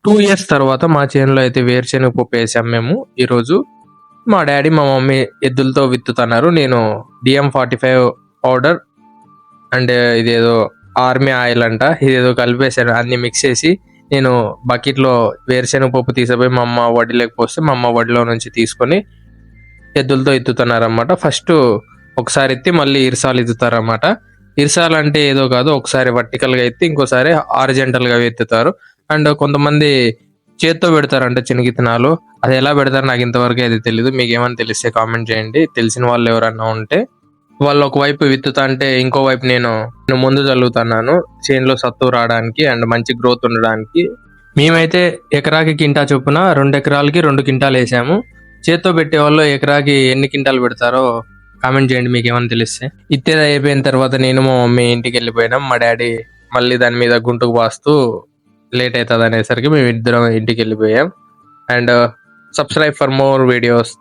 2 years తర్వాత మా చేనులో అయితే వేరుశెనగ పప్పు వేసాం మేము ఈరోజు. మా డాడీ మా మమ్మీ ఎద్దులతో విత్తుతున్నారు. నేను DM45 పౌడర్ అండ్ ఇదేదో ఆర్మీ ఆయిల్ అంట, ఇదేదో కలిపేసాను. అన్ని మిక్స్ చేసి నేను బకెట్లో వేరుశెనగ పప్పు తీసుకుపోయి మా అమ్మ వడ్డీలోకి పోస్తే మా అమ్మ వడ్డీలో నుంచి తీసుకొని ఎద్దులతో ఎత్తుతున్నారన్నమాట. ఫస్ట్ ఒకసారి ఎత్తి మళ్ళీ ఇరసాలు ఎత్తుతారన్నమాట. ఇరసాలు అంటే ఏదో కాదు, ఒకసారి వర్టికల్గా ఎత్తి ఇంకోసారి హారిజాంటల్గా ఎత్తుతారు. అండ్ కొంతమంది చేత్తో పెడతారంట చిన్నగిత్తనాలు. అది ఎలా పెడతారు నాకు ఇంతవరకు అయితే తెలియదు. మీకు ఏమైనా తెలిస్తే కామెంట్ చేయండి, తెలిసిన వాళ్ళు ఎవరన్నా ఉంటే. వాళ్ళు ఒకవైపు విత్తుతా అంటే ఇంకో వైపు నేను ముందు చల్లుతున్నాను, చేనులో సత్తు రావడానికి అండ్ మంచి గ్రోత్ ఉండడానికి. మేమైతే ఎకరాకి కింటా చొప్పున 2 ఎకరాలకి 2 కింటాలు వేసాము. చేత్తో పెట్టే వాళ్ళు ఎకరాకి ఎన్ని కింటాలు పెడతారో కామెంట్ చేయండి మీకు ఏమైనా తెలిస్తే. ఇత్తేది అయిపోయిన తర్వాత నేను మా మమ్మీ ఇంటికి వెళ్ళిపోయినాం. మా డాడీ మళ్ళీ దాని మీద గుంటుకు బాస్తూ లేట్ అవుతుంది అనేసరికి మేము ఇద్దరం ఇంటికి వెళ్ళిపోయాం. And subscribe for more videos.